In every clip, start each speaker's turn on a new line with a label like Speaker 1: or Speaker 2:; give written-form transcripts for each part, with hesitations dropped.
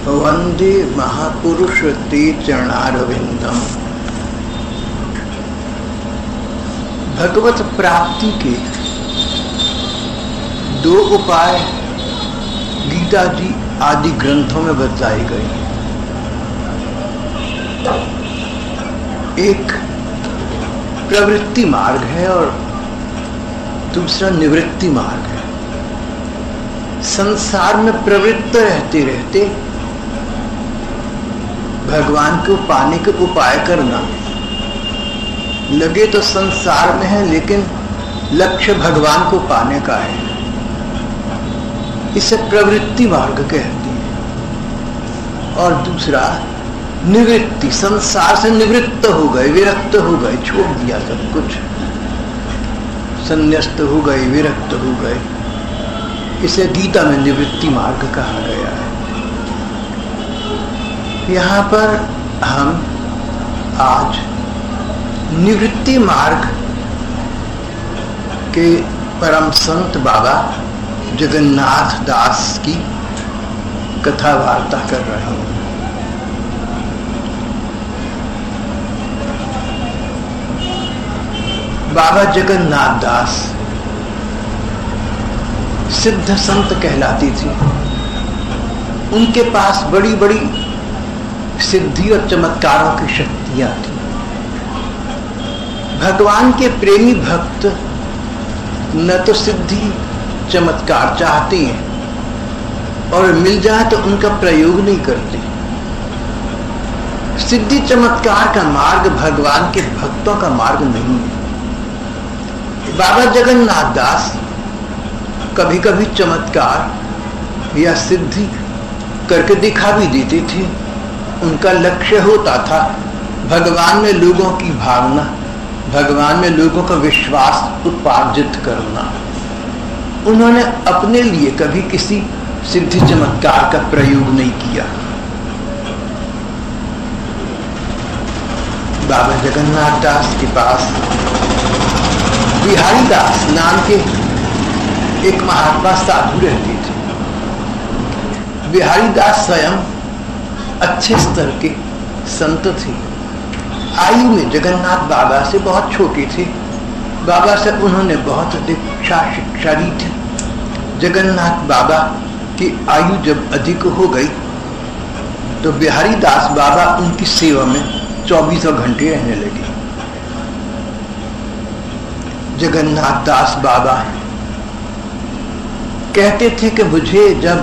Speaker 1: वंदे महापुरुष ते चरणारविंदम। भगवत प्राप्ति के दो उपाय गीता जी आदि ग्रंथों में बतलाए गए। एक प्रवृत्ति मार्ग है और दूसरा निवृत्ति मार्ग है। संसार में प्रवृत्त रहते रहते भगवान को पाने के उपाय करना, लगे तो संसार में है लेकिन लक्ष्य भगवान को पाने का है, इसे प्रवृत्ति मार्ग कहती है। और दूसरा निवृत्ति, संसार से निवृत्त हो गए, विरक्त हो गए, छोड़ दिया सब कुछ, संन्यस्त हो गए, विरक्त हो गए, इसे गीता में निवृत्ति मार्ग कहा गया है। यहाँ पर हम आज निवृत्ति मार्ग के परम संत बाबा जगन्नाथ दास की कथा वार्ता कर रहे हैं। बाबा जगन्नाथ दास सिद्ध संत कहलाती थी। उनके पास बड़ी बड़ी सिद्धि और चमत्कारों की शक्तियां थी। भगवान के प्रेमी भक्त न तो सिद्धि चमत्कार चाहते हैं और मिल जाए तो उनका प्रयोग नहीं करते। सिद्धि चमत्कार का मार्ग भगवान के भक्तों का मार्ग नहीं है। बाबा जगन्नाथ दास कभी कभी चमत्कार या सिद्धि करके दिखा भी देते थे। उनका लक्ष्य होता था भगवान में लोगों की भावना, भगवान में लोगों का विश्वास उपार्जित करना। उन्होंने अपने लिए कभी किसी सिद्धि चमत्कार का प्रयोग नहीं किया। बाबा जगन्नाथ दास के पास बिहारी दास नाम के एक महात्मा साधु रहते थे। बिहारी दास स्वयं अच्छे स्तर के संत थे। आयु में जगन्नाथ बाबा से बहुत छोटे थे। बाबा से उन्होंने बहुत दीक्षा शिक्षा ली थी। जगन्नाथ बाबा की आयु जब अधिक हो गई तो बिहारी दास बाबा उनकी सेवा में 24 घंटे रहने लगे। जगन्नाथ दास बाबा कहते थे कि मुझे जब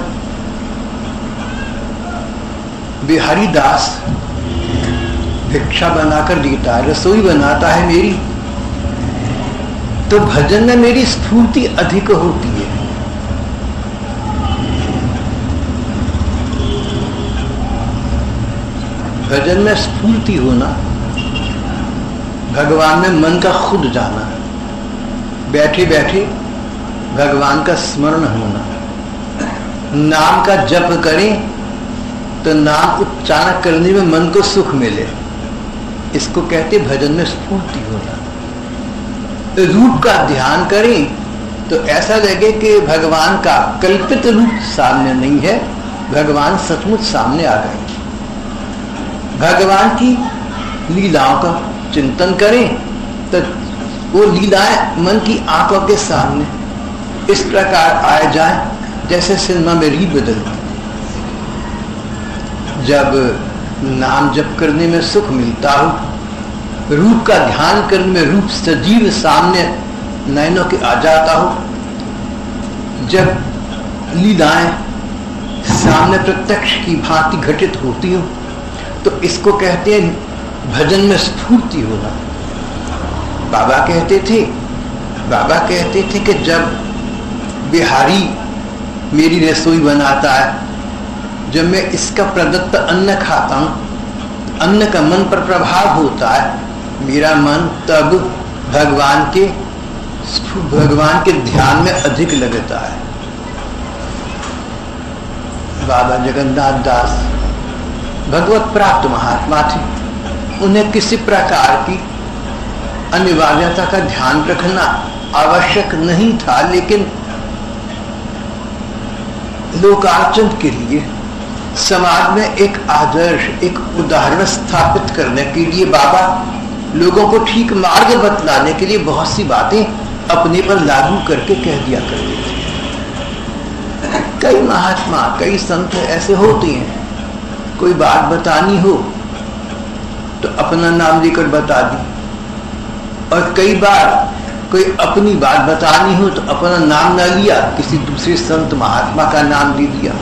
Speaker 1: बिहारी दास भिक्षा बनाकर देता है, रसोई बनाता है मेरी, तो भजन में मेरी स्फूर्ति अधिक होती है। भजन में स्फूर्ति होना, भगवान में मन का खुद जाना, बैठे बैठे भगवान का स्मरण होना, नाम का जप करें तो नाम उच्चारण करने में मन को सुख मिले, इसको कहते भजन में स्फूर्ति होना। रूप का ध्यान करें तो ऐसा लगे कि भगवान का कल्पित रूप सामने नहीं है, भगवान सचमुच सामने आ गए। भगवान की लीलाओं का चिंतन करें तो वो लीलाएं मन की आंखों के सामने इस प्रकार आ जाए जैसे सिनेमा में रील बदलती। जब नाम जप करने में सुख मिलता हो, रूप का ध्यान करने में रूप सजीव सामने नयनों के आ जाता हो, जब लीलाएं सामने प्रत्यक्ष की भांति घटित होती हो, तो इसको कहते हैं भजन में स्फूर्ति होना। बाबा कहते थे कि जब बिहारी मेरी रसोई बनाता है, जब मैं इसका प्रदत्त अन्न खाता हूं, अन्न का मन पर प्रभाव होता है, मेरा मन तब भगवान के ध्यान में अधिक लगता है। बाबा जगन्नाथ दास भगवत प्राप्त महात्मा थे। उन्हें किसी प्रकार की अनिवार्यता का ध्यान रखना आवश्यक नहीं था, लेकिन लोकार्चन के लिए समाज में एक आदर्श, एक उदाहरण स्थापित करने के लिए बाबा लोगों को ठीक मार्ग बतलाने के लिए बहुत सी बातें अपने पर लागू करके कह दिया करते थे। कई महात्मा, कई संत ऐसे होते हैं, कोई बात बतानी हो तो अपना नाम लेकर बता दी, और कई बार कोई अपनी बात बतानी हो तो अपना नाम ना लिया, किसी दूसरे संत महात्मा का नाम ले दिया।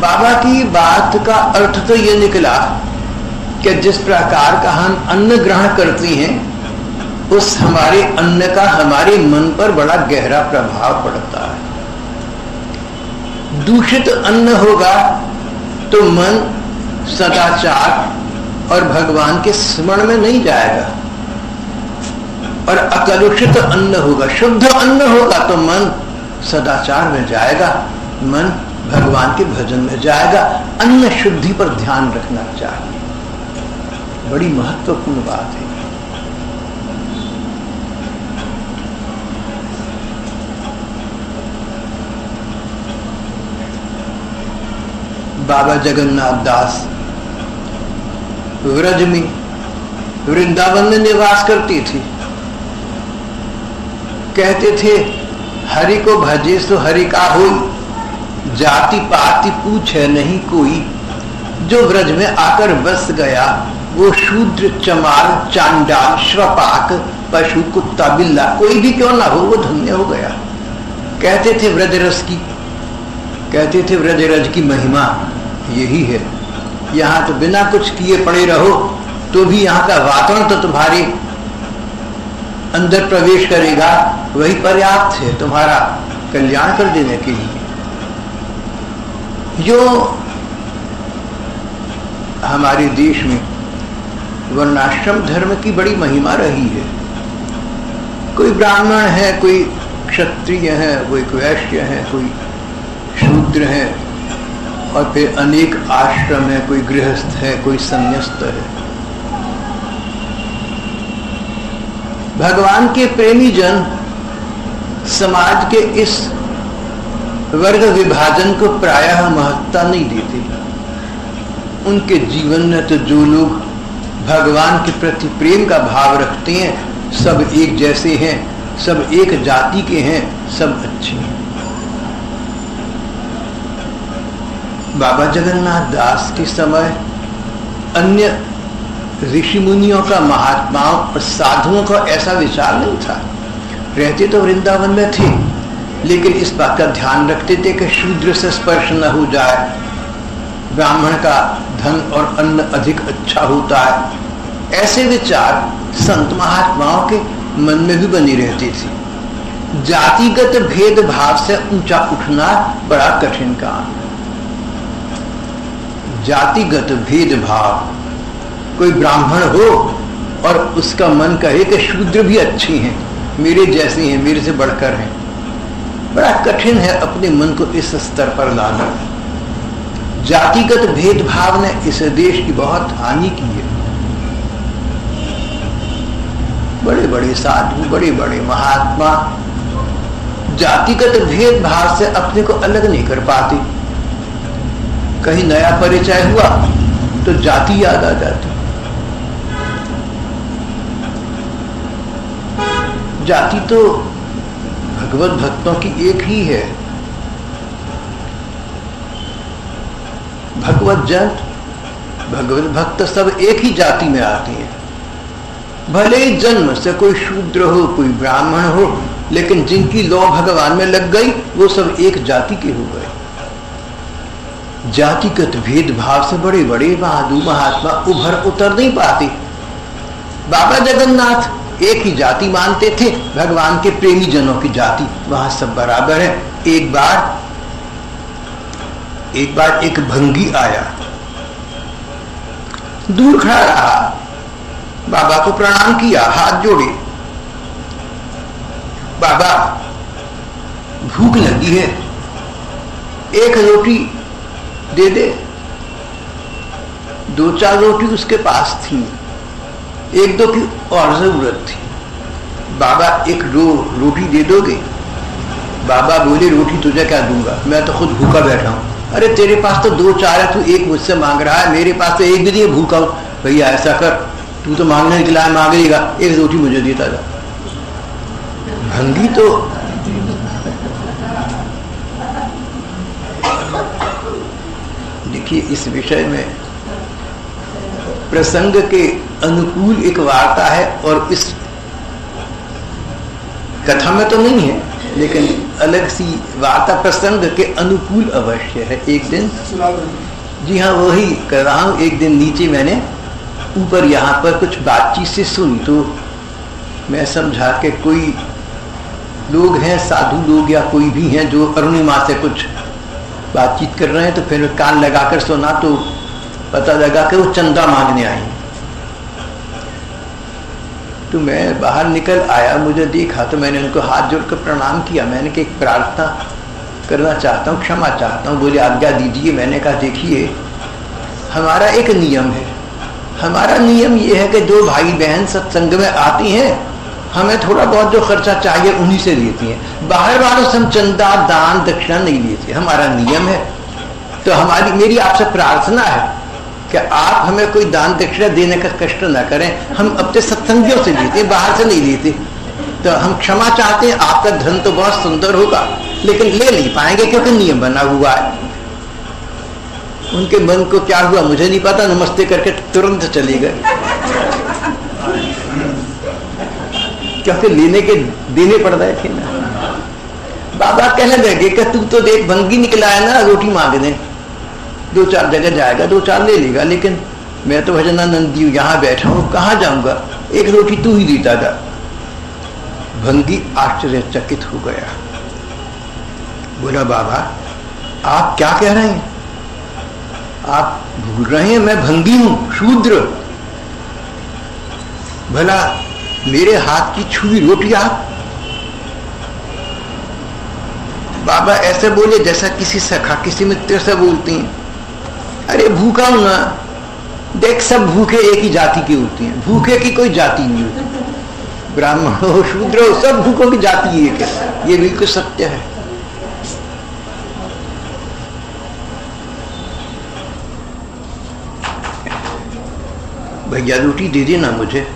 Speaker 1: बाबा की बात का अर्थ तो ये निकला कि जिस प्रकार का हम अन्न ग्रहण करते हैं, उस हमारे अन्न का हमारे मन पर बड़ा गहरा प्रभाव पड़ता है। दूषित अन्न होगा तो मन सदाचार और भगवान के स्मरण में नहीं जाएगा, और अकलुषित अन्न होगा, शुद्ध अन्न होगा तो मन सदाचार में जाएगा, मन भगवान के भजन में जाएगा। अन्न शुद्धि पर ध्यान रखना चाहिए, बड़ी महत्वपूर्ण बात है। बाबा जगन्नाथ दास व्रज में वृंदावन में निवास करती थी। कहते थे, हरि को भजे सो हरि का होई, जाति पाति पूछे नहीं कोई। जो व्रज में आकर बस गया वो शूद्र, चमार, चांडाल, श्वपाक, पशु, कुत्ता, बिल्ला कोई भी क्यों ना हो, वो धन्य हो गया। कहते थे व्रज रस की, कहते थे व्रज रज की महिमा यही है। यहाँ तो बिना कुछ किए पड़े रहो तो भी यहाँ का वातावरण तो तुम्हारे अंदर प्रवेश करेगा, वही पर्याप्त है तुम्हारा कल्याण कर देने के लिए। जो हमारे देश में वर्णाश्रम धर्म की बड़ी महिमा रही है, कोई ब्राह्मण है, कोई क्षत्रिय है, कोई वैश्य है, कोई शूद्र है, और फिर अनेक आश्रम है, कोई गृहस्थ है, कोई संन्यास्त है। भगवान के प्रेमी जन समाज के इस वर्ग विभाजन को प्रायः महत्ता नहीं देते। उनके जीवन में तो जो लोग भगवान के प्रति प्रेम का भाव रखते हैं, सब एक जैसे हैं, सब एक जाति के हैं, सब अच्छे हैं। बाबा जगन्नाथ दास के समय अन्य ऋषि मुनियों का, महात्माओं और साधुओं का ऐसा विचार नहीं था। रहते तो वृंदावन में थे, लेकिन इस बात का ध्यान रखते थे कि शूद्र से स्पर्श न हो जाए, ब्राह्मण का धन और अन्न अधिक अच्छा होता है। ऐसे विचार संत महात्माओं के मन में भी बनी रहती थी। जातिगत भेदभाव से ऊंचा उठना बड़ा कठिन काम है। जातिगत भेदभाव, कोई ब्राह्मण हो और उसका मन कहे कि शूद्र भी अच्छे हैं, मेरे जैसे हैं, मेरे से बढ़कर हैं, बड़ा कठिन है अपने मन को इस स्तर पर लाना। जातिगत भेदभाव ने इस देश की बहुत हानि की है। बड़े बड़े साधु, बड़े बड़े महात्मा जातिगत भेदभाव से अपने को अलग नहीं कर पाते। कहीं नया परिचय हुआ तो जाति याद आ जाती। जाति तो भगवत भक्तों की एक ही है। भगवत जन, भगवत भक्त सब एक ही जाति में आते हैं। भले ही जन्म से कोई शूद्र हो, कोई ब्राह्मण हो, लेकिन जिनकी लौ भगवान में लग गई वो सब एक जाति के हो गए। जातिगत भेदभाव से बड़े बड़े बहादुर महात्मा उतर नहीं पाते। बाबा जगन्नाथ एक ही जाति मानते थे, भगवान के प्रेमी जनों की जाति, वहां सब बराबर है। एक बार एक भंगी आया, दूर खड़ा रहा, बाबा को प्रणाम किया, हाथ जोड़े, बाबा भूख लगी है, एक रोटी दे दे। 2-4 रोटी उसके पास थी, 1-2 की और जरूरत थी। बाबा एक रोटी दे दोगे? बाबा बोले रोटी तुझे क्या दूंगा, मैं तो खुद भूखा बैठा हूँ। अरे तेरे पास तो 2-4 है, तू एक मुझसे मांग रहा है, मेरे पास तो एक भी नहीं, भूखा हूँ। भैया ऐसा कर, तू तो मांगने निकला है, मांग लेगा, एक रोटी मुझे देता जा। भंगी तो देखिए इस विषय में प्रसंग के अनुकूल एक वार्ता है, और इस कथा में तो नहीं है लेकिन अलग सी वार्ता प्रसंग के अनुकूल अवश्य है। एक दिन, जी हाँ वही कर रहा हूँ, एक दिन नीचे मैंने ऊपर यहाँ पर कुछ बातचीत से सुनी, तो मैं समझा कि कोई लोग हैं, साधु लोग या कोई भी हैं जो अरुणिमा से कुछ बातचीत कर रहे हैं, तो फिर कान लगाकर सुना तो पता लगा कि वो चंदा मांगने आई। तो मैं बाहर निकल आया, मुझे देखा तो मैंने उनको हाथ जोड़कर प्रणाम किया। मैंने कहा एक प्रार्थना करना चाहता हूँ, क्षमा चाहता हूँ। बोले आज्ञा दीजिए। मैंने कहा देखिए हमारा एक नियम है, हमारा नियम ये है कि जो भाई बहन सत्संग में आती हैं हमें थोड़ा बहुत जो खर्चा चाहिए उन्हीं से लेती हैं, बाहर वालों से हम चंदा दान दक्षिणा नहीं लेते, हमारा नियम है। तो मेरी आपसे प्रार्थना है कि आप हमें कोई दान दक्षिणा देने का कष्ट न करें, हम अपने सत्संगियों से लेते हैं, बाहर से नहीं लेते। तो हम क्षमा चाहते हैं, आपका धन तो बहुत सुंदर होगा लेकिन ले नहीं पाएंगे क्योंकि नियम बना हुआ है। उनके मन को क्या हुआ मुझे नहीं पता, नमस्ते करके तुरंत चले गए, क्योंकि लेने के देने पड़ रहे थे ना। बाबा कहने लगे कि तू तो देख भंगी निकला है ना, रोटी मांगने 2-4 जगह जाएगा, 2-4 ले लेगा, लेकिन मैं तो भजनानंदी यहाँ बैठा हूँ, कहाँ जाऊंगा, एक रोटी तू ही देता था। भंगी आश्चर्यचकित हो गया, बोला बाबा आप क्या कह रहे हैं, आप भूल रहे हैं मैं भंगी हूं, शूद्र। भला मेरे हाथ की छुई रोटी आप। बाबा ऐसे बोले जैसा किसी सखा किसी मित्र से बोलती हैं। अरे भूखा हूं ना, देख सब भूखे एक ही जाति की होती हैं, भूखे की कोई जाति नहीं होती, ब्राह्मण हो शूद्र हो सब भूखों की जाति एक है, ये बिल्कुल सत्य है। भैया रोटी दे देना मुझे।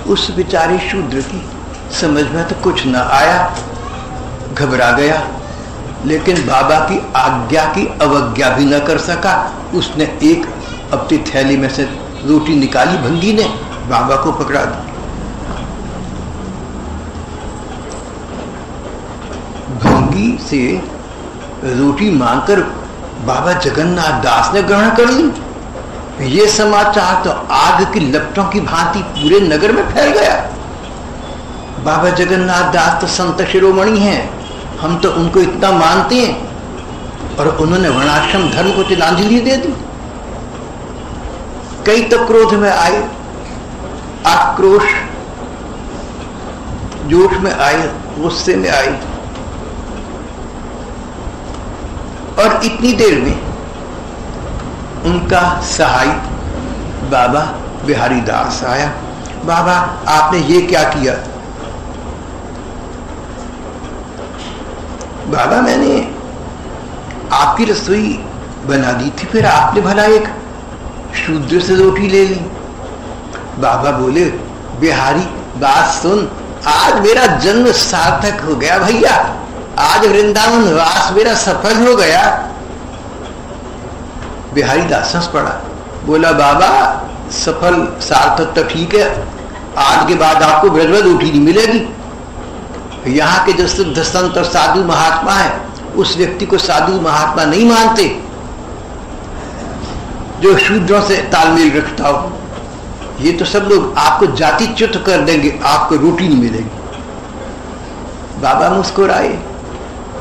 Speaker 1: उस बेचारे शूद्र की समझ में तो कुछ न आया, घबरा गया, लेकिन बाबा की आज्ञा की अवज्ञा भी न कर सका। उसने एक अपनी थैली में से रोटी निकाली, भंगी ने बाबा को पकड़ा दी। भंगी से रोटी मांगकर बाबा जगन्नाथ दास ने ग्रहण कर ली। ये समाचार तो आग की लपटों की भांति पूरे नगर में फैल गया। बाबा जगन्नाथ दास तो संत शिरोमणि हैं, हम तो उनको इतना मानते हैं, और उन्होंने वर्णाश्रम धर्म को तिलांजलि दे दी। कई तो क्रोध में आए, आक्रोश जोश में आए, गुस्से में आए, और इतनी देर में उनका सहाय बाबा बिहारी दास आया। बाबा आपने ये क्या किया? बाबा मैंने आपकी रसोई बना दी थी, फिर आपने भला एक शूद्र से रोटी ले ली। बाबा बोले बिहारी बात सुन, आज मेरा जन्म सार्थक हो गया भैया, आज वृंदावन वास मेरा सफल हो गया। बिहारी दास हंस पड़ा, बोला बाबा सफल सार्थक तो ठीक है, आज के बाद आपको ब्रज में रोटी नहीं मिलेगी। यहाँ के जो शुद्ध संत और साधु महात्मा है, उस व्यक्ति को साधु महात्मा नहीं मानते जो शूद्रों से तालमेल रखता हो। ये तो सब लोग आपको जातिच्युत कर देंगे, आपको रोटी नहीं मिलेगी। बाबा मुस्कुराए,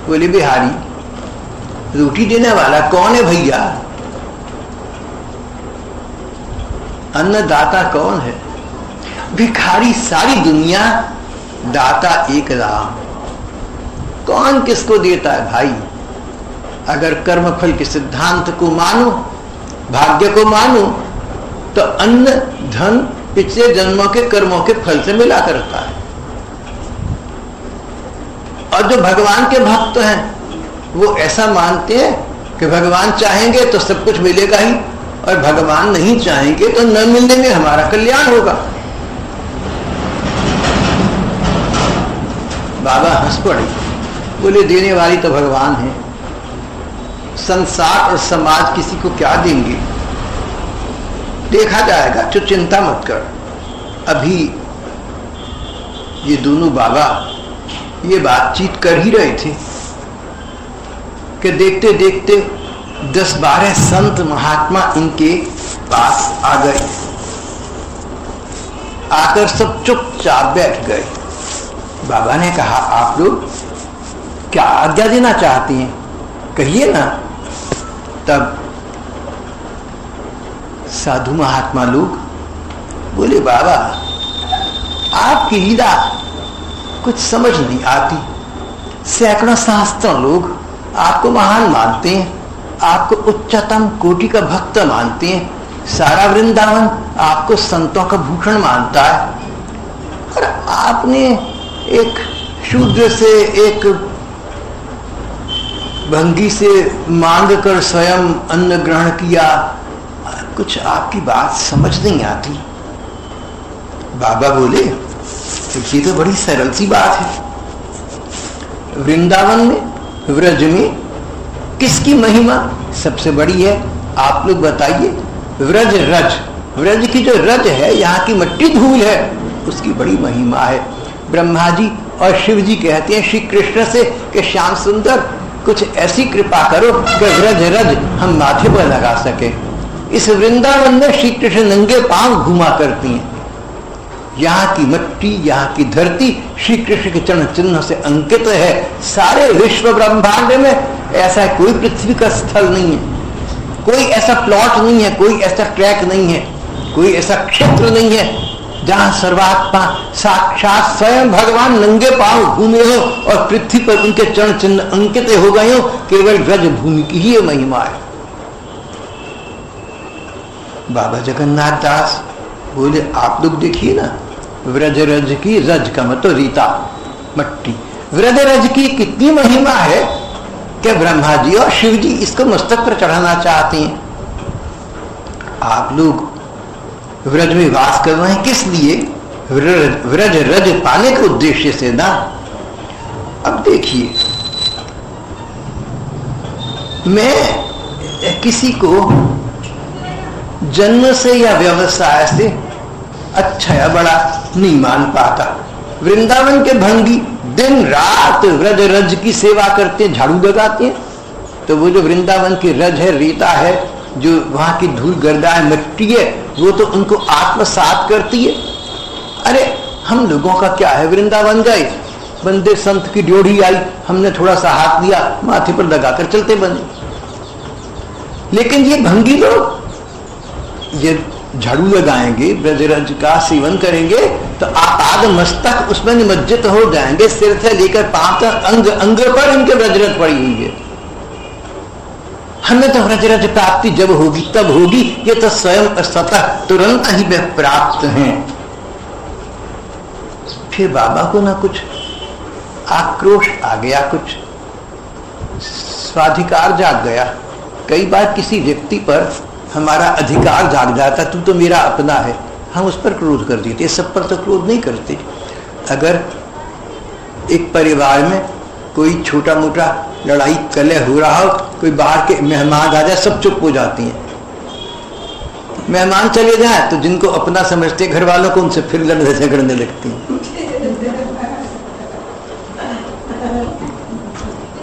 Speaker 1: बोले बिहारी रोटी देने वाला कौन है भैया? अन्नदाता कौन है? भिखारी सारी दुनिया, दाता एक राम। कौन किसको देता है भाई? अगर कर्म फल के सिद्धांत को मानो, भाग्य को मानो, तो अन्न धन पिछले जन्मों के कर्मों के फल से मिला करता है। और जो भगवान के भक्त हैं वो ऐसा मानते हैं कि भगवान चाहेंगे तो सब कुछ मिलेगा ही, और भगवान नहीं चाहेंगे तो न मिलने में हमारा कल्याण होगा। बाबा हंस पड़े, बोले देने वाली तो भगवान है, संसार और समाज किसी को क्या देंगे, देखा जाएगा, तो चिंता मत कर। अभी ये दोनों बाबा ये बातचीत कर ही रहे थे कि देखते देखते 10-12 संत महात्मा इनके पास आ गए। आकर सब चुपचाप बैठ गए। बाबा ने कहा, आप लोग क्या आज्ञा देना चाहते हैं, कहिए ना। तब साधु महात्मा लोग बोले, बाबा आपकी लीला कुछ समझ नहीं आती। सैकड़ों शास्त्रों लोग आपको महान मानते हैं, आपको उच्चतम कोटि का भक्त मानते हैं, सारा वृंदावन आपको संतों का भूषण मानता है, और आपने एक शूद्र से, एक भंगी से मांग कर स्वयं अन्न ग्रहण किया। कुछ आपकी बात समझ नहीं आती। बाबा बोले, ये तो बड़ी सरल सी बात है। वृंदावन में, व्रज में किसकी महिमा सबसे बड़ी है, आप लोग बताइए। व्रज रज, व्रज की जो रज है, यहाँ की मट्टी धूल है, उसकी बड़ी महिमा है। ब्रह्मा जी और शिव जी कहते हैं श्री कृष्ण से कि श्याम सुंदर कुछ ऐसी कृपा करो कि व्रज रज हम माथे पर लगा सके। इस वृंदावन में श्री कृष्ण नंगे पांव घुमा करती हैं। यहाँ की मिट्टी, यहाँ की धरती श्री कृष्ण के चरण चिन्ह से अंकित है। सारे विश्व ब्रह्मांड में ऐसा कोई पृथ्वी का स्थल नहीं है, कोई ऐसा प्लॉट नहीं है, कोई ऐसा ट्रैक नहीं है, कोई ऐसा क्षेत्र नहीं है जहां सर्वात्मा साक्षात स्वयं भगवान नंगे पांव घूमे हो और पृथ्वी पर उनके चरण चिन्ह अंकित हो गए हो। केवल व्रज भूमि की ही महिमा है। बाबा जगन्नाथ दास बोले, आप लोग देखिए ना, व्रज रज की, रज का मतलब रीता, मट्टी, व्रज रज की कितनी महिमा है कि ब्रह्मा जी और शिव जी इसको मस्तक पर चढ़ाना चाहते हैं। आप लोग व्रज में वास कर रहे हैं किस लिए? व्रज रज पाने के उद्देश्य से ना। अब देखिए, मैं किसी को जन्म से या व्यवसाय से अच्छा या बड़ा नहीं मान पाता। वृंदावन के भंगी दिन रात व्रज रज की सेवा करते हैं, झाड़ू लगाते हैं, तो वो जो वृंदावन की रज है, रीता है, जो वहां की धूल गर्दा है, मिट्टी है, वो तो उनको आत्मसात करती है। अरे हम लोगों का क्या है, वृंदावन गए, बंदे संत की ड्योढ़ी आई, हमने थोड़ा सा हाथ दिया, माथे पर लगाकर चलते बंदे। लेकिन ये भंगी लोग ये झाड़ू लगाएंगे, ब्रजरज का सेवन करेंगे, तो आपाद मस्तक उसमें निमज्जित हो जाएंगे, सिर से लेकर पांव तक अंग अंग पर इनके ब्रजरज पड़ी हुई है। हमें तो ब्रजरज प्राप्ति जब होगी तब होगी, ये तो स्वयं स्वतः तुरंत ही वे प्राप्त हैं। फिर बाबा को ना कुछ आक्रोश आ गया, कुछ स्वाधिकार जाग गया। कई बार किसी व्यक्ति पर हमारा अधिकार जाग जाता, तू तो मेरा अपना है, हम उस पर क्रोध कर देते। सब पर तो क्रोध नहीं करते। अगर एक परिवार में कोई छोटा मोटा लड़ाई कलह हो रहा हो, कोई बाहर के मेहमान आ जाए, सब चुप हो जाती हैं। मेहमान चले जाए तो जिनको अपना समझते घर वालों को, उनसे फिर लड़ने झगड़ने लगती हैं।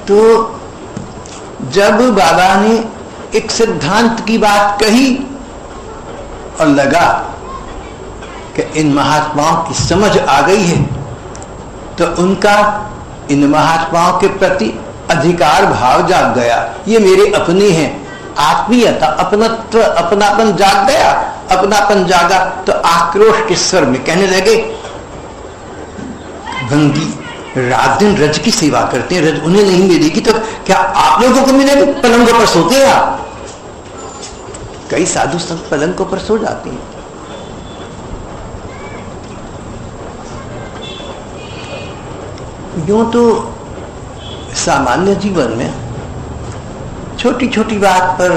Speaker 1: तो जब बाबा ने एक सिद्धांत की बात कही और लगा कि इन महात्माओं की समझ आ गई है, तो उनका इन महात्माओं के प्रति अधिकार भाव जाग गया। ये मेरे अपने हैं, आत्मीयता, अपनत्व, अपनापन जाग गया। अपनापन जागा तो आक्रोश के स्वर में कहने लगे, भंगी रात दिन रज की सेवा करते हैं, रज उन्हें नहीं मिलेगी तो क्या आप लोगों को मिलेगी? पलंगों पर सोते हैं आप। कई साधु संत पलंगों पर सो जाते हैं। यूं तो सामान्य जीवन में छोटी छोटी बात पर,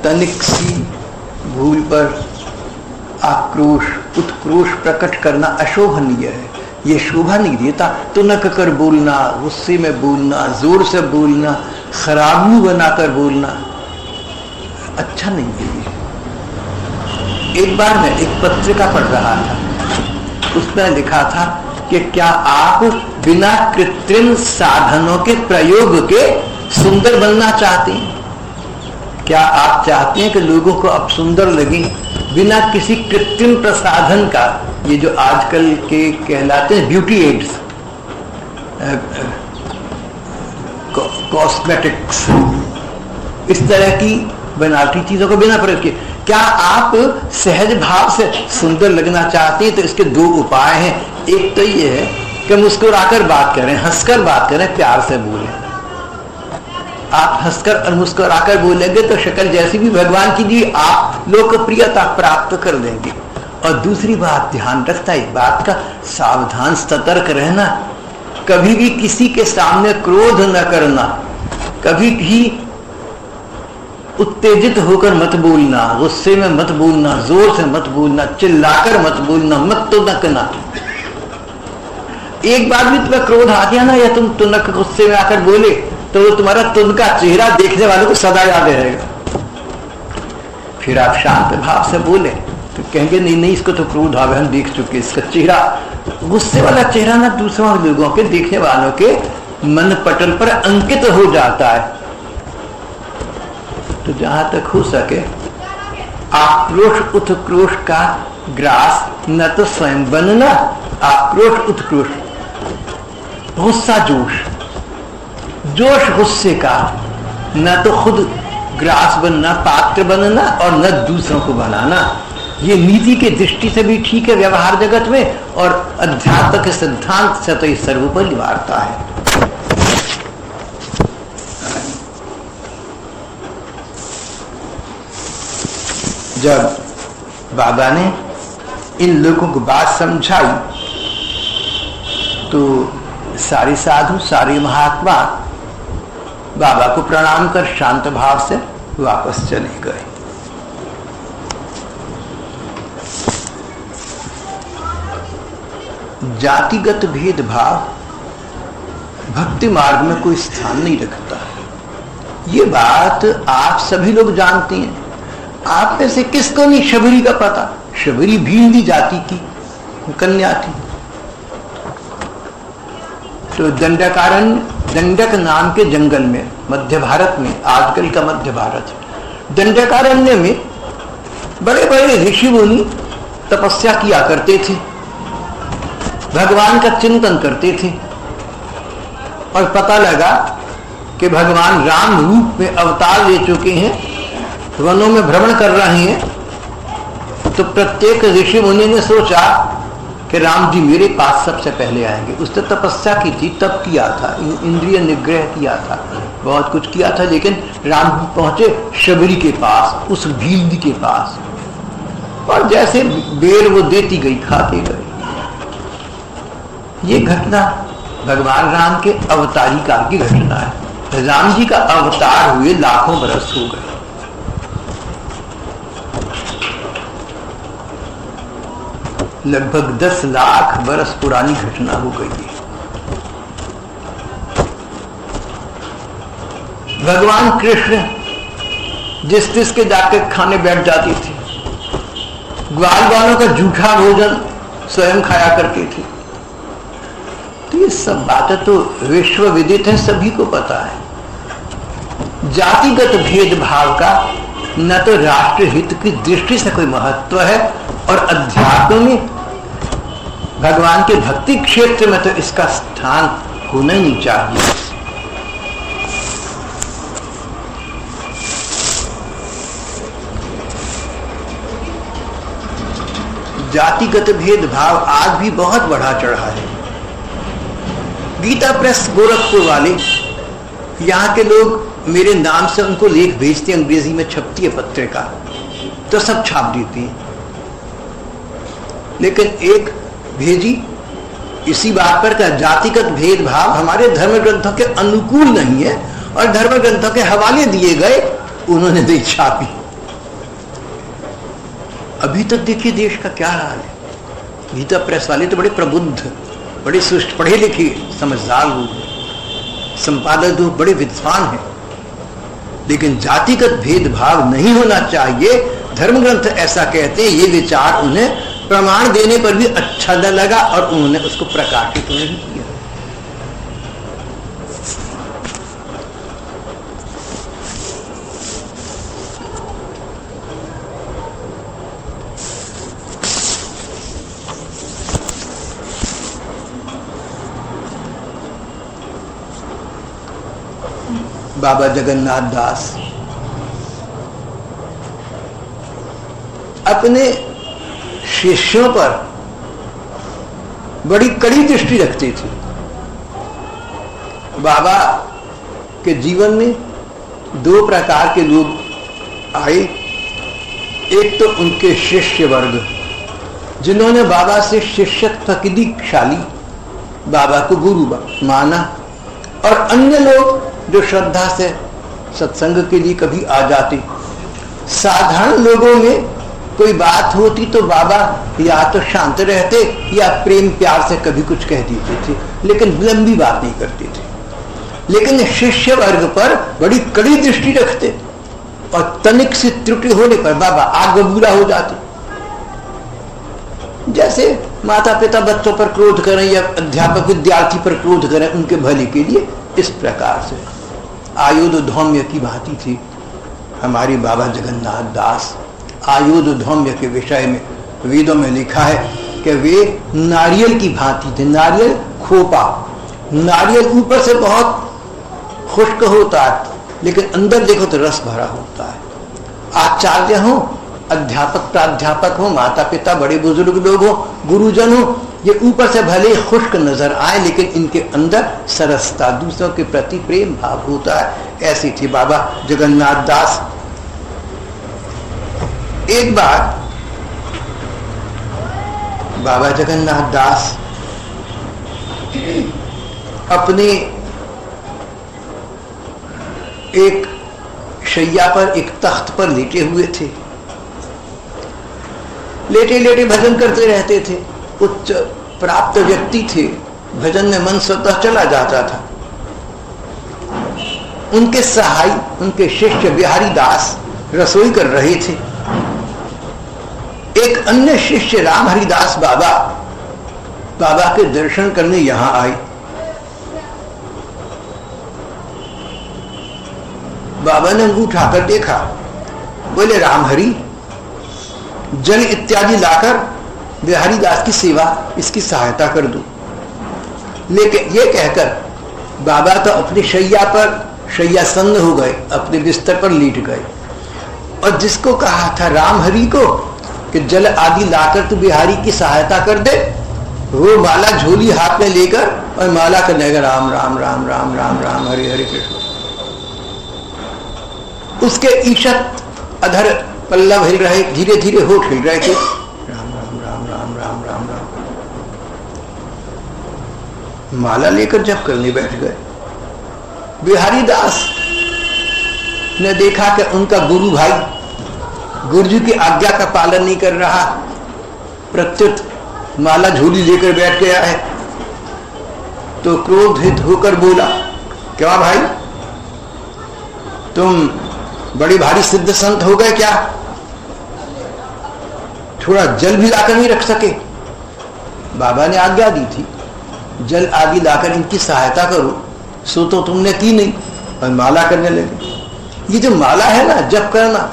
Speaker 1: तनिक सी भूल पर आक्रोश उत्क्रोश प्रकट करना अशोभनीय है। ये शोभा नहीं देता। तुनक कर बोलना, गुस्से में बोलना, जोर से बोलना, खराब मुंह बनाकर बोलना अच्छा नहीं है। एक बार मैं एक पत्रिका पढ़ रहा था, उसमें लिखा था कि क्या आप बिना कृत्रिम साधनों के प्रयोग के सुंदर बनना चाहते हैं? क्या आप चाहते हैं कि लोगों को अब सुंदर लगे बिना किसी कृत्रिम प्रसाधन का? ये जो आजकल के कहलाते हैं ब्यूटी एड्स, कॉस्मेटिक्स, इस तरह की बनावटी चीजों को बिना प्रयोग किए, क्या आप सहज भाव से सुंदर लगना चाहते हैं? तो इसके दो उपाय हैं। एक तो ये है कि मुस्कुराकर बात करें, हंसकर बात करें, प्यार से बोलें। आप हंसकर और मुस्कुराकर बोलेंगे तो शक्ल जैसी भी भगवान की दी आप लोकप्रियता प्राप्त कर लेंगे। और दूसरी बात ध्यान रखना एक बात का, सावधान सतर्क रहना, कभी भी किसी के सामने क्रोध न करना, कभी भी उत्तेजित होकर मत बोलना, गुस्से में मत बोलना, जोर से मत बोलना, चिल्लाकर मत बोलना, मत तुनकना। एक बार भी तुम्हें क्रोध आ गया ना, या तुम तुनक गुस्से में आकर बोले, तो वो तुम्हारा तुनका चेहरा देखने वालों को सदा याद रहेगा। फिर आप शांत भाव से बोले तो कहेंगे नहीं नहीं, इसको तो क्रोध आवे, हम देख चुके, इसका चेहरा, गुस्से वाला चेहरा ना दूसरों लोगों के, देखने वालों के मन पटल पर अंकित हो जाता है। तो जहां तक हो सके आक्रोश उत्क्रोश का ग्रास न तो स्वयं बनना, आक्रोश उत्क्रोश, गुस्सा जोश, जोश गुस्से का न तो खुद ग्रास बनना, पात्र बनना, और न दूसरों को बनाना। ये नीति के दृष्टि से भी ठीक है व्यवहार जगत में, और अध्यात्म के सिद्धांत से तो ये सर्वोपरि वार्ता है। जब बाबा ने इन लोगों को बात समझाई तो सारे साधु, सारे महात्मा बाबा को प्रणाम कर शांत भाव से वापस चले गए। जातिगत भेदभाव भक्ति मार्ग में कोई स्थान नहीं रखता। ये बात आप सभी लोग जानते हैं। आप में से किसको नहीं शबरी का पता? शबरी भीलनी जाति की कन्या थी। तो दंडकारण्य, दंडक नाम के जंगल में, मध्य भारत में, आजकल का मध्य भारत, दंडकारण्य में बड़े बड़े ऋषि मुनि तपस्या किया करते थे, भगवान का चिंतन करते थे। और पता लगा कि भगवान राम रूप में अवतार ले चुके हैं, वनों में भ्रमण कर रहे हैं। तो प्रत्येक ऋषि मुनि ने सोचा कि राम जी मेरे पास सबसे पहले आएंगे। उसने तपस्या की थी, तप किया था, इंद्रिय निग्रह किया था, बहुत कुछ किया था, लेकिन राम जी पहुंचे शबरी के पास, उस भीलनी के पास, और जैसे बेर वो देती गई, खाते गए। ये घटना भगवान राम के अवतारी काल की घटना है। राम जी का अवतार हुए लाखों बरस हो गए। लगभग 10 लाख बरस पुरानी घटना हो गई है। भगवान कृष्ण जिस जिस के जाकर खाने बैठ जाते थे, ग्वाल वालों का जूठा भोजन स्वयं खाया करते थे। तो ये सब बातें तो विश्व विदित है, सभी को पता है। जातिगत भेदभाव का न तो राष्ट्र हित की दृष्टि से कोई महत्व है, और अध्यात्म में भगवान के भक्ति क्षेत्र में तो इसका स्थान होना ही नहीं चाहिए। जातिगत भेदभाव आज भी बहुत बढ़ा चढ़ा है। गीता प्रेस गोरखपुर वाले, यहाँ के लोग मेरे नाम से उनको लेख भेजते, अंग्रेजी में छपती है पत्रिका, तो सब छाप देती है। लेकिन एक भेजी इसी बात पर का जातिगत भेदभाव हमारे धर्म ग्रंथों के अनुकूल नहीं है और धर्म ग्रंथों के हवाले दिए गए, उन्होंने दी छापी। अभी तक देखिए देश का क्या हाल है। गीता प्रेस वाले तो बड़े प्रबुद्ध, बड़े सुष्ट, पढ़े लिखे, समझदार लोग, संपादक लोग बड़े विद्वान हैं, लेकिन जातिगत भेदभाव नहीं होना चाहिए। धर्म ग्रंथ ऐसा कहते हैं। ये विचार उन्हें प्रमाण देने पर भी अच्छा न लगा और उन्होंने उसको प्रकाशित नहीं किया। बाबा जगन्नाथ दास अपने शिष्यों पर बड़ी कड़ी दृष्टि रखते थे। बाबा के जीवन में दो प्रकार के लोग आए। एक तो उनके शिष्य वर्ग, जिन्होंने बाबा से शिष्यत्व की दीक्षा ली, बाबा को गुरु माना, और अन्य लोग जो श्रद्धा से सत्संग के लिए कभी आ जाते। साधारण लोगों में कोई बात होती तो बाबा या तो शांत रहते या प्रेम प्यार से कभी कुछ कह देते थे, लेकिन लंबी बात नहीं करते थे। लेकिन शिष्य वर्ग पर बड़ी कड़ी दृष्टि रखते और तनिक सी त्रुटि होने पर बाबा आग बबूला हो जाते। जैसे माता पिता बच्चों पर क्रोध करें या अध्यापक विद्यार्थी पर क्रोध करें उनके भले के लिए, इस प्रकार से आयुध धौम्य की भांति थी हमारी बाबा जगन्नाथ दास। आयुध धौम्य के विषय में वेदों में लिखा है कि वे नारियल की भांति थे। नारियल खोपा, नारियल ऊपर से बहुत खुश्क होता है लेकिन अंदर देखो तो रस भरा होता है। आचार्य हो, अध्यापक प्राध्यापक हो, माता पिता बड़े बुजुर्ग लोग हो, गुरुजन हो, ये ऊपर से भले खुश्क नजर आए लेकिन इनके अंदर सरसता, दूसरों के प्रति प्रेम भाव होता है। ऐसी थी बाबा जगन्नाथ दास। एक बार बाबा जगन्नाथ दास अपने एक शैया पर, एक तख्त पर लेटे हुए थे। लेटे लेटे भजन करते रहते थे। उच्च प्राप्त व्यक्ति थे, भजन में मन स्वतः चला जाता था। उनके सहाय, उनके शिष्य बिहारी दास रसोई कर रहे थे। एक अन्य शिष्य राम हरिदास बाबा बाबा के दर्शन करने यहां आए। बाबा ने उठाकर देखा, बोले राम हरि, जल इत्यादि लाकर बिहारी दास की सेवा, इसकी सहायता कर दो। लेकिन ये कहकर बाबा तो अपनी शैया पर शैयासन्न हो गए, अपने बिस्तर पर लेट गए। और जिसको कहा था राम हरि को कि जल आदि लाकर तू बिहारी की सहायता कर दे, वो माला झोली हाथ में लेकर और माला करने लगा, राम राम राम राम राम राम हरे हरे कृष्ण। उसके ईशत अधर पल्लव हिल रहे, धीरे धीरे होठ हिल रहे थे, राम राम राम राम राम राम राम। माला लेकर जप करने बैठ गए। बिहारी दास ने देखा कि उनका गुरु भाई गुरुजी की आज्ञा का पालन नहीं कर रहा, प्रत्युत माला झोली लेकर बैठ गया है। तो क्रोधित होकर बोला, क्या भाई, तुम बड़ी भारी सिद्ध संत हो गए क्या? थोड़ा जल भी लाकर नहीं रख सके? बाबा ने आज्ञा दी थी जल आदि लाकर इनकी सहायता करो, सो तो तुमने की नहीं और माला करने लगे। ये जो माला है ना, जप करना,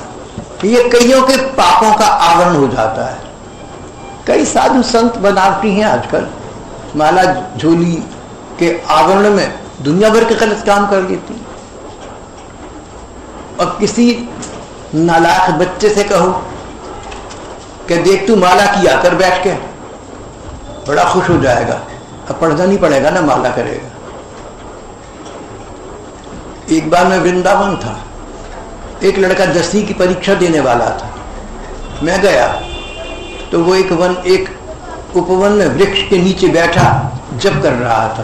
Speaker 1: ये कईयों के पापों का आवरण हो जाता है। कई साधु संत बनावटी हैं आजकल, माला झोली के आवरण में दुनिया भर के गलत काम कर लेती। और किसी नालायक बच्चे से कहो कि देख तू माला किया कर बैठ के, बड़ा खुश हो जाएगा, अब पढ़ना नहीं पड़ेगा ना, माला करेगा। एक बार मैं वृंदावन था, एक लड़का 10वीं की परीक्षा देने वाला था। मैं गया तो वो एक उपवन में वृक्ष के नीचे बैठा जप कर रहा था।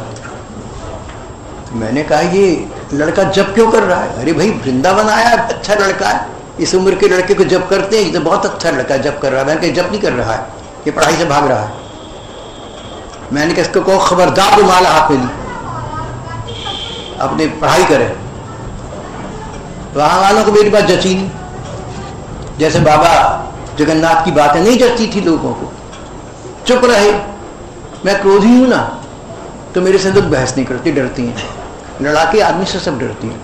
Speaker 1: तो मैंने कहा ये लड़का जप क्यों कर रहा है? अरे भाई वृंदावन आया, अच्छा लड़का है, इस उम्र के लड़के को जप करते हैं, ये तो बहुत अच्छा लड़का है, जप कर रहा है। मैंने कहा जप नहीं कर रहा है, ये पढ़ाई से भाग रहा है। मैंने कहा इसको कहो खबरदार रुमाला हाथ में ली, अपने पढ़ाई करे। वहां वालों को मेरी बात जची नहीं, जैसे बाबा जगन्नाथ की बातें नहीं जचती थी लोगों को, चुप रहे। मैं क्रोधी हूं ना, तो मेरे से लोग बहस नहीं करती, डरती हैं। लड़ाके आदमी से सब डरती हैं।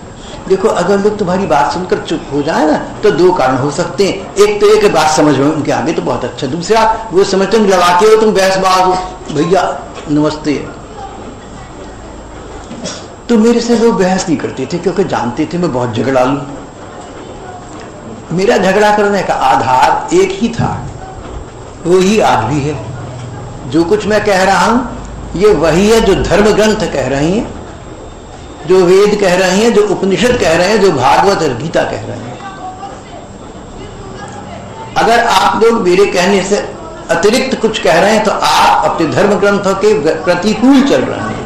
Speaker 1: देखो अगर लोग तुम्हारी बात सुनकर चुप हो जाए ना, तो दो कारण हो सकते हैं। एक तो एक बात समझ में उनके आगे तो बहुत अच्छा, दूसरा वो समझते तुम लड़ाके हो, तुम बहसबाज हो, भैया नमस्ते। तो मेरे से लोग बहस नहीं करते थे, क्योंकि जानते थे मैं बहुत झगड़ालू। मेरा झगड़ा करने का आधार एक ही था, वो ही आज भी है। जो कुछ मैं कह रहा हूं ये वही है जो धर्म ग्रंथ कह रही हैं, जो वेद कह रहे हैं, जो उपनिषद कह रहे हैं, जो भागवत और गीता कह रहे हैं। अगर आप लोग मेरे कहने से अतिरिक्त कुछ कह रहे हैं तो आप अपने धर्म ग्रंथों के प्रतिकूल चल रहे हैं।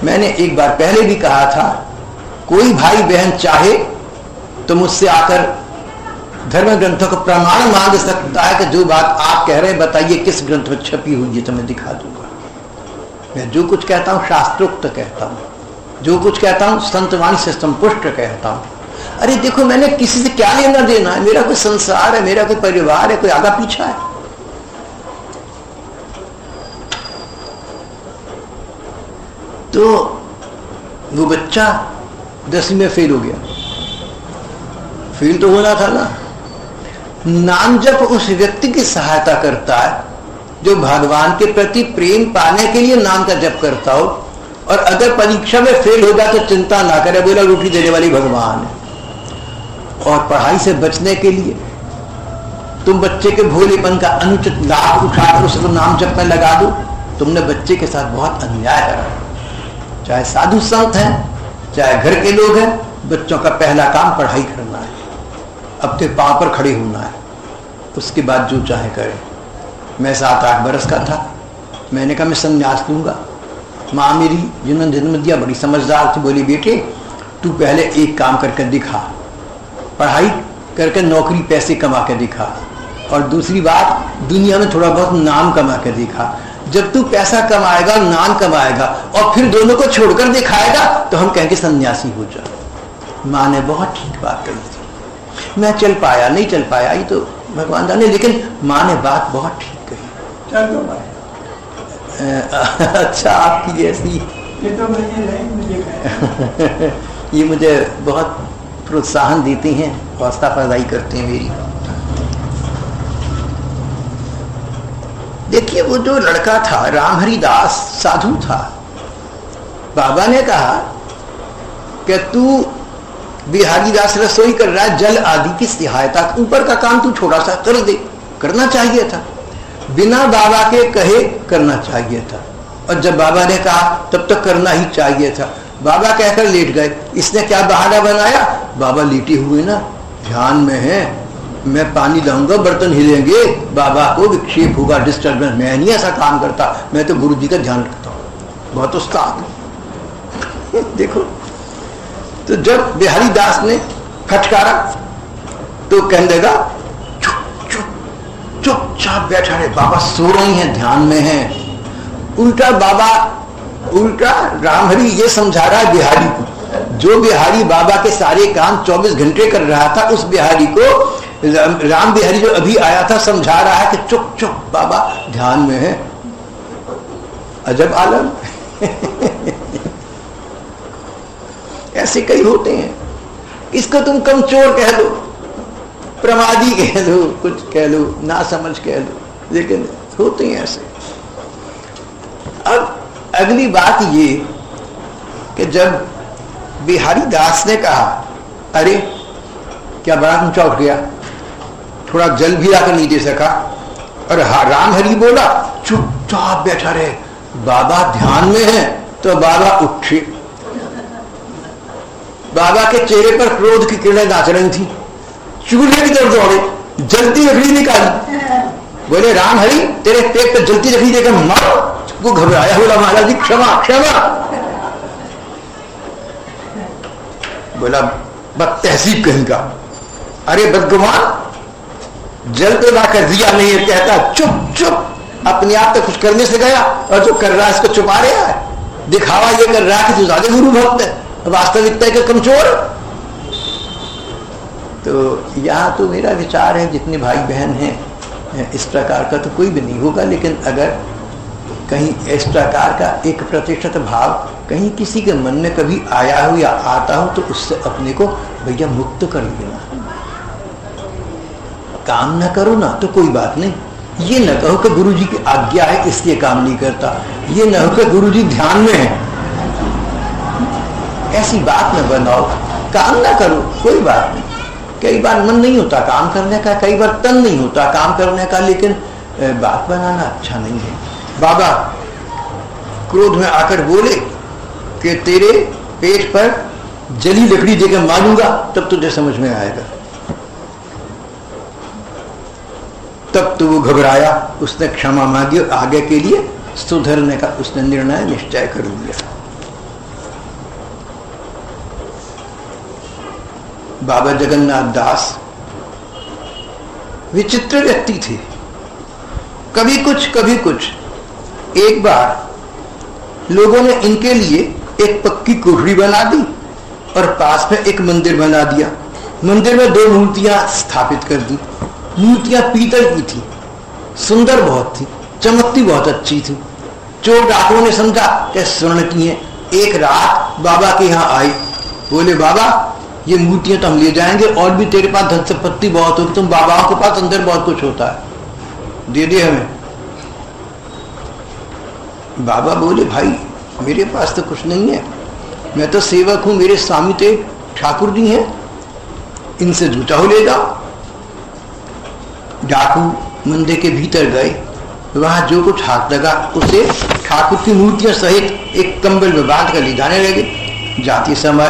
Speaker 1: मैंने एक बार पहले भी कहा था, कोई भाई बहन चाहे तो मुझसे आकर धर्म ग्रंथों का प्रमाण मांग सकता है कि जो बात आप कह रहे हैं बताइए किस ग्रंथ में छपी हुई है, तो मैं दिखा दूंगा। मैं जो कुछ कहता हूं शास्त्रोक्त कहता हूं, जो कुछ कहता हूं संतवाणी से संपुष्ट कहता हूं। अरे देखो मैंने किसी से क्या लेना देना है, मेरा कोई संसार है, मेरा कोई परिवार है, कोई आगा पीछा है। तो वो बच्चा 10वीं में फेल हो गया, फेल तो होना था ना। नाम जप उस व्यक्ति की सहायता करता है जो भगवान के प्रति प्रेम पाने के लिए नाम का जप करता हो, और अगर परीक्षा में फेल होगा तो चिंता ना करे, बोला रोटी देने वाली भगवान है। और पढ़ाई से बचने के लिए तुम बच्चे के भोलेपन का अनुचित लाभ उठाकर उसको नाम जप में लगा दो, तुमने बच्चे के साथ बहुत अन्याय करा। चाहे साधु संत हैं, चाहे घर के लोग हैं, बच्चों का पहला काम पढ़ाई करना है, अपने पांव पर खड़े होना है, उसके बाद जो चाहे करे। मैं 7-8 बरस का था, मैंने कहा मैं संन्यास लूंगा। माँ मेरी जिन्होंने जन्म दिया बड़ी समझदार थी, बोली बेटे तू पहले एक काम करके दिखा, पढ़ाई करके नौकरी पैसे कमा के दिखा, और दूसरी बात दुनिया में थोड़ा बहुत नाम कमा के दिखा। जब तू पैसा कमाएगा, नाम कमाएगा और फिर दोनों को छोड़कर दिखाएगा तो हम कहेंगे सन्यासी हो जा। माँ ने बहुत ठीक बात कही थी। मैं चल पाया नहीं चल पाया ये तो भगवान जाने, लेकिन माँ ने बात बहुत ठीक कही।
Speaker 2: चल तो
Speaker 1: अच्छा आपकी जैसी
Speaker 2: ये तो मुझे
Speaker 1: ये मुझे बहुत प्रोत्साहन देती हैं, हौसला अफजाई करते हैं मेरी। देखिए वो जो लड़का था रामहरि दास साधु था, बाबा ने कहा कि तू बिहारी दास रसोई कर रहा है, जल आदि की सहायता, ऊपर का काम तू थोड़ा सा कर दे, करना चाहिए था, बिना बाबा के कहे करना चाहिए था। और जब बाबा ने कहा तब तक करना ही चाहिए था। बाबा कहकर लेट गए, इसने क्या बहाना बनाया, बाबा लेटे हुए ना ध्यान में है, मैं पानी लाऊंगा बर्तन हिलेंगे, बाबा को विक्षेप होगा, डिस्टर्बेंस, मैं नहीं ऐसा काम करता, मैं तो गुरु जी का ध्यान रखता हूं, बहुत उस्ताद। देखो तो जब बिहारी दास ने फटकारा तो कहने लगा चुप चुप चुपचाप बैठा रहे, बाबा सो रही हैं, ध्यान में हैं। उल्टा बाबा, उल्टा रामहरि ये समझा रहा है बिहारी को, जो बिहारी बाबा के सारे काम 24 घंटे कर रहा था, उस बिहारी को राम बिहारी जो अभी आया था समझा रहा है कि चुप चुप बाबा ध्यान में है। अजब आलम। ऐसे कई होते हैं, इसको तुम कमचोर कह दो, प्रमादी कह दो, कुछ कह लो, ना समझ कह लो, लेकिन होते हैं ऐसे। अब अगली बात ये कि जब बिहारी दास ने कहा अरे क्या बड़ा ऊंचा उठ गया, थोड़ा जल भी लाकर नहीं दे सका, और रामहरि बोला चुपचाप बैठा रहे, बाबा ध्यान में है, तो बाबा उठे। बाबा के चेहरे पर क्रोध की किरणें नाच रही थी, चूल्हे की तरफ दौड़े, जलती लकड़ी निकाली, बोले रामहरि तेरे पेट पर जलती लकड़ी देकर मारो। वो घबराया, बोला महाराज जी क्षमा क्षमा। बोला बद तहसीब कहीं का, अरे बदगुमान, जल पे लाकर दिया नहीं है कहता चुप चुप, अपने आप तो कुछ करने से गया और जो कर रहा है इसको छुपा रहा है, दिखावा ये कर रहा है कि तू ज्यादा गुरु भक्त है, वास्तविकता के कमजोर। तो यहाँ तो मेरा विचार है जितने भाई बहन हैं इस प्रकार का तो कोई भी नहीं होगा, लेकिन अगर कहीं इस प्रकार का 1% भाव कहीं किसी के मन में कभी आया हो या आता हो तो उससे अपने को भैया मुक्त कर लेना। काम न करो ना तो कोई बात नहीं, ये न कहो कि गुरु जी की आज्ञा है इसलिए काम नहीं करता, ये न हो कि गुरु जी ध्यान में है, ऐसी बात न बनाओ। काम ना करो कोई बात नहीं, कई बार मन नहीं होता काम करने का, कई बार तन नहीं होता काम करने का, लेकिन बात बनाना अच्छा नहीं है। बाबा क्रोध में आकर बोले कि तेरे पेट पर जली लकड़ी देकर मारूंगा तब तुझे समझ में आएगा। तब तो वो घबराया, उसने क्षमा मांगी और आगे के लिए सुधरने का उसने निर्णय निश्चय कर लिया। बाबा जगन्नाथ दास विचित्र व्यक्ति थे, कभी कुछ कभी कुछ। एक बार लोगों ने इनके लिए एक पक्की कोठरी बना दी और पास में एक मंदिर बना दिया। मंदिर में 2 मूर्तियां स्थापित कर दी। मूर्तियां पीतल की थी, सुंदर बहुत थी, चमकती बहुत अच्छी थी। चोर डाकुओं ने समझा कि स्वर्ण की है। एक रात बाबा के यहाँ आए, बोले बाबा ये मूर्तियां तो हम ले जाएंगे और भी तेरे पास धन संपत्ति बहुत होगी, तुम बाबाओं के पास अंदर बहुत कुछ होता है, दे दे हमें। बाबा बोले भाई मेरे पास तो कुछ नहीं है, मैं तो सेवक हूं, मेरे स्वामी तो ठाकुर जी हैं, इनसे जूता हो ले जाओ। डाकू मंदिर के भीतर गए, वहां जो कुछ हाथ लगा उसे ठाकुर की मूर्तियां सहित एक कंबल में बांध कर ले जाने लगे। जाते समय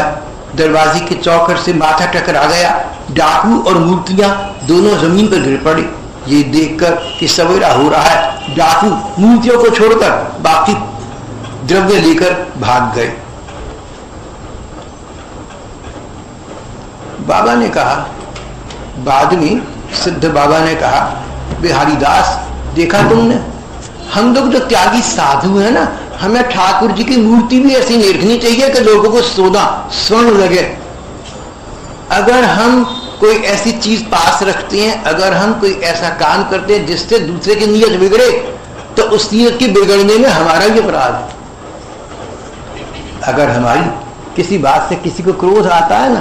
Speaker 1: दरवाजे के चौखट से माथा टकरा गया, डाकू और मूर्तियां दोनों जमीन पर गिर पड़ी। ये देखकर कि सवेरा हो रहा है, डाकू मूर्तियों को छोड़कर बाकी द्रव्य लेकर भाग गए। बाबा ने कहा, बाद में सिद्ध बाबा ने कहा, बिहारी दास देखा तुमने, हम लोग जो त्यागी साधु है ना, हमें ठाकुर जी की मूर्ति भी ऐसी नहीं रखनी चाहिए कि लोगों को सोना स्वर्ण लगे। अगर हम कोई ऐसी चीज पास रखते हैं, अगर हम कोई ऐसा काम करते हैं जिससे दूसरे की नीयत बिगड़े, तो उस नीयत के बिगड़ने में हमारा भी अपराध है। अगर हमारी किसी बात से किसी को क्रोध आता है ना,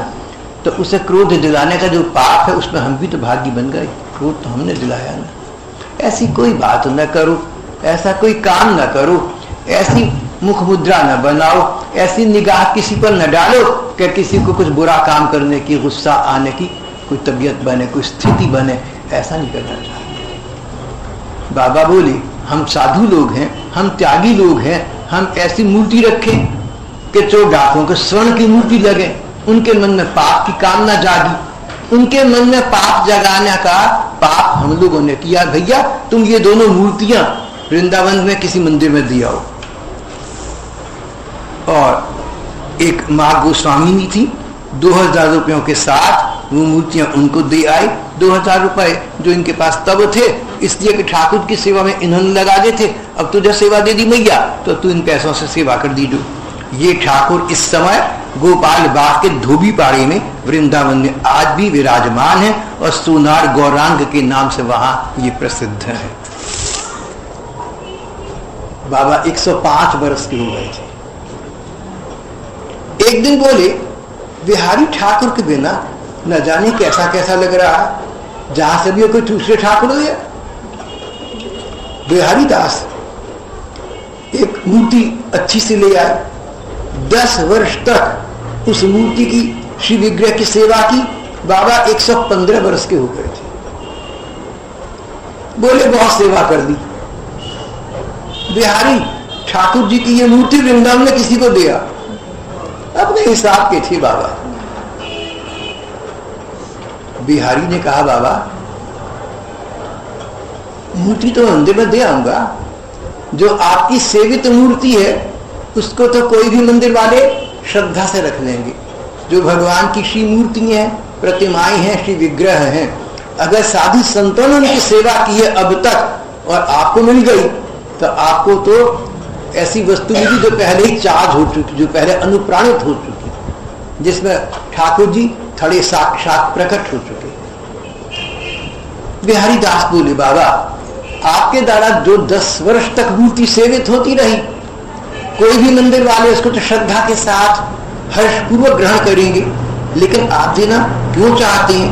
Speaker 1: तो उसे क्रोध दिलाने का जो पाप है उसमें हम भी तो भागी बन गए, क्रोध तो हमने दिलाया ना। ऐसी कोई बात न करो, ऐसा कोई काम न करो, ऐसी मुख मुद्रा न बनाओ, ऐसी निगाह किसी पर न डालो कि किसी को कुछ बुरा काम करने की, गुस्सा आने की कोई तबीयत बने, कोई स्थिति बने, ऐसा नहीं करना चाहिए। बाबा बोले हम साधु लोग हैं, हम त्यागी लोग हैं, हम ऐसी मूर्ति रखें कि जो डाकों के स्वर्ण की मूर्ति लगे, उनके मन में पाप की कामना जागी, उनके मन में पाप जगाने का पाप हम लोगों ने किया। भैया तुम ये दोनों मूर्तियां वृंदावन में किसी मंदिर में दिया हो। और एक माँ गोस्वामी थी, 2000 रुपयों के साथ वो मूर्तियां उनको दे आई। 2000 रुपए जो इनके पास तब थे, इसलिए कि ठाकुर की सेवा में इन्होंने लगा दे थे। अब तुझे सेवा दे दी मैया, तो तू इन पैसों से सेवा कर दी। जो ये ठाकुर इस समय गोपाल बाग के धोबी पाड़ी में वृंदावन में आज भी विराजमान है और सोनार गौरांग के नाम से वहां ये प्रसिद्ध है। बाबा 105 वर्ष के हो गए थे। एक दिन बोले बिहारी ठाकुर के बिना न जाने कैसा कैसा लग रहा है, जहां से भी कोई दूसरे ठाकुर हो गया। बिहारी दास एक मूर्ति अच्छी से ले आए, 10 वर्ष तक उस मूर्ति की, श्री विग्रह की सेवा की। बाबा 115 वर्ष के हो गए थे। बोले बहुत सेवा कर दी। बिहारी ठाकुर जी की ये मूर्ति वृंदावन में किसी को दिया, अपने हिसाब के थे बाबा। बिहारी ने कहा बाबा मूर्ति तो मंदिर में दे आऊंगा, जो आपकी सेवित मूर्ति है उसको तो कोई भी मंदिर वाले श्रद्धा से रख लेंगे। जो भगवान की श्री मूर्ति हैं, प्रतिमाएं हैं, श्री विग्रह हैं, अगर साधु संतों ने उनकी सेवा की है अब तक और आपको मिल गई तो आपको तो ऐसी वस्तु मिली जो पहले ही चार्ज हो चुकी, जो पहले अनुप्राणित हो चुकी, जिसमें ठाकुर जी थोड़े साक्षात प्रकट हो चुके। बिहारी दास बोले, बाबा आपके द्वारा जो 10 वर्ष तक मूर्ति सेवित होती रही, कोई भी मंदिर वाले उसको तो श्रद्धा के साथ हर्षपूर्वक ग्रहण करेंगे, लेकिन आप देना क्यों चाहते हैं?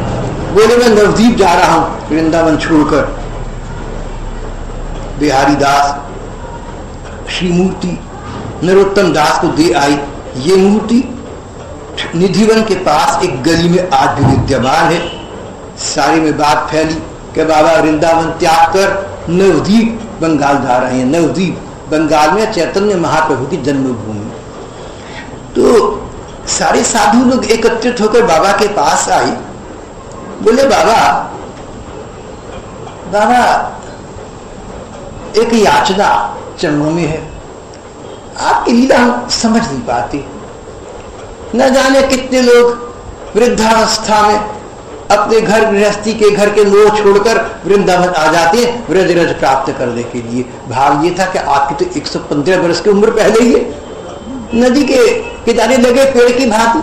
Speaker 1: बोले, मैं नवद्वीप जा रहा हूं वृंदावन छोड़कर। बिहारी दास श्री मूर्ति नरोत्तम दास को दे आई। ये मूर्ति निधिवन के पास एक गली में आज भी विद्यमान है। सारे में बात फैली कि बाबा वृंदावन त्याग कर नवद्वीप बंगाल जा रहे हैं। नवद्वीप बंगाल में चैतन्य महाप्रभु की जन्मभूमि। तो सारे साधु लोग एकत्रित होकर बाबा के पास आए। बोले, बाबा एक याचना चरणों में है, आपकी लीला हम समझ नहीं पाते। न जाने कितने लोग वृद्धावस्था में अपने घर गृहस्थी के घर के लोग छोड़कर वृंदावन आ जाते हैं व्रज रज प्राप्त करने के लिए। भाव ये था कि आपकी तो 115 वर्ष की उम्र पहले ही है। नदी के किनारे लगे पेड़ की भांति,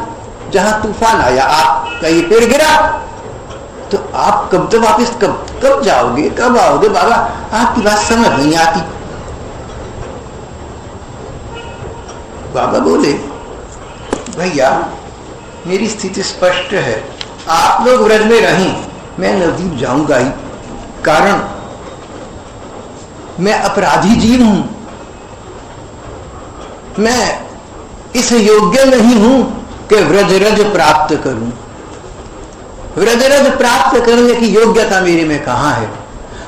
Speaker 1: जहां तूफान आया आपका ये पेड़ गिरा, तो आप कब तो वापिस कब जाओगे, कब आओगे? बाबा आपकी बात समझ नहीं आती। बाबा बोले, भैया मेरी स्थिति स्पष्ट है, आप लोग व्रज में रहें, मैं नवद्वीप जाऊंगा ही। कारण मैं अपराधी जीव हूं, मैं इस योग्य नहीं हूं कि व्रज रज प्राप्त करूं। व्रज रज प्राप्त करने की योग्यता मेरे में कहां है?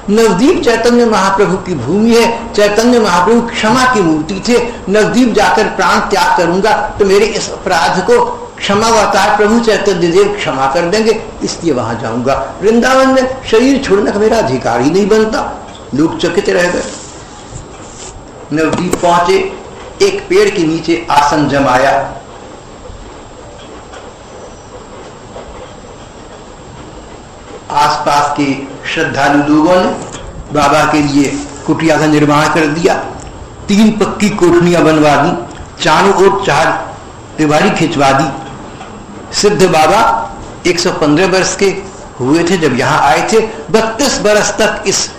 Speaker 1: नवद्वीप चैतन्य महाप्रभु की भूमि है, चैतन्य महाप्रभु क्षमा की मूर्ति थे। नवद्वीप जाकर प्राण त्याग करूंगा तो मेरे इस अपराध को क्षमावतार प्रभु चैतन्य देव क्षमा कर देंगे, इसलिए वहां जाऊंगा। वृंदावन में शरीर छोड़ने का मेरा अधिकार ही नहीं बनता। लोग चकित रह गए। नवद्वीप पहुंचे, एक पेड़ के नीचे आसन जमाया। आसपास के श्रद्धालु लोगों ने बाबा के लिए कुटिया का निर्माण कर दिया। 3 पक्की कोठरियां बनवा दी, चारों ओर 4 दीवारी खिंचवा दी। सिद्ध बाबा 115 वर्ष के हुए थे जब यहां आए थे। 32 वर्ष तक इस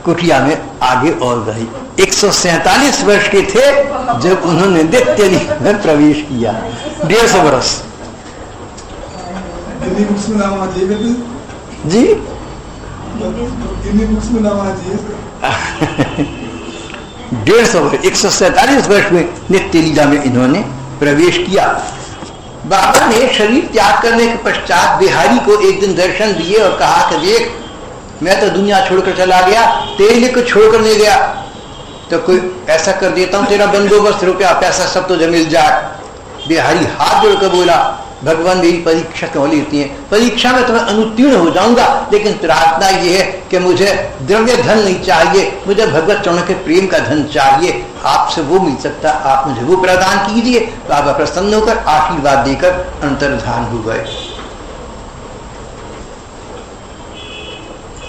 Speaker 1: कुटिया में आगे और रही। 147 वर्ष के थे जब उन्होंने नित्य में प्रवेश किया। 150 वर्ष जी 147 वर्ष में नित्य लीला में इन्होंने प्रवेश किया। बाबा ने शरीर त्याग करने के पश्चात बिहारी को एक दिन दर्शन दिए और कहा कि देख, मैं तो दुनिया छोड़कर चला गया, तेरे लिए कुछ छोड़कर नहीं गया, तो कोई ऐसा कर देता हूं, तेरा बंदोबस्त रुपया पैसा सब तुझे मिल जाए। बिहारी हाथ जोड़कर बोला, भगवान मेरी परीक्षा क्यों लेती है? परीक्षा में तो मैं अनुत्तीर्ण हो जाऊंगा, लेकिन प्रार्थना ये है कि मुझे द्रव्य धन नहीं चाहिए, मुझे भगवत चरणों के प्रेम का धन चाहिए। आपसे वो मिल सकता, आप मुझे वो प्रदान कीजिए। बाबा प्रसन्न होकर आशीर्वाद देकर अंतर्धान हो गए।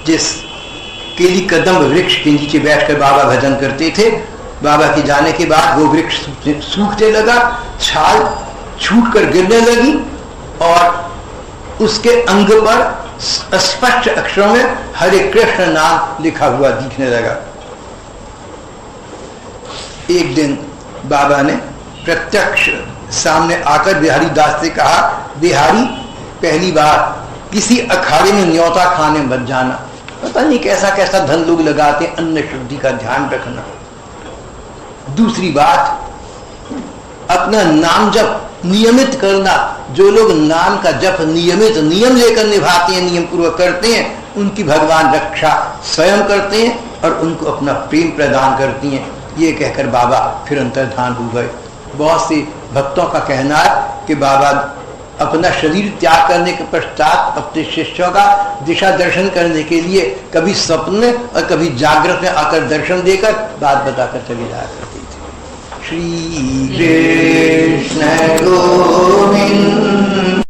Speaker 1: जिस केली कदम वृक्ष के नीचे बैठकर बाबा भजन करते थे, बाबा के जाने के बाद वो वृक्ष सूखने लगा, छाल छूट कर गिरने लगी और उसके अंग पर स्पष्ट अक्षरों में हरे कृष्ण नाम लिखा हुआ दिखने लगा। एक दिन बाबा ने प्रत्यक्ष सामने आकर बिहारी दास से कहा, बिहारी पहली बार किसी अखाड़े में न्योता खाने मत जाना, पता नहीं कैसा कैसा धन लोग लगाते, अन्न शुद्धि का ध्यान रखना। दूसरी बात, अपना नाम जप नियमित करना। जो लोग नाम का जप नियमित नियम लेकर निभाते हैं, नियम पूर्वक करते हैं, उनकी भगवान रक्षा स्वयं करते हैं और उनको अपना प्रेम प्रदान करती हैं। ये कहकर बाबा फिर अंतर्धान हो गए। बहुत से भक्तों का कहना है कि बाबा अपना शरीर त्याग करने के पश्चात अपने शिष्यों का दिशा दर्शन करने के लिए कभी स्वप्न में और कभी जागृत में आकर दर्शन देकर बात बताकर चले जाया करती थी। श्री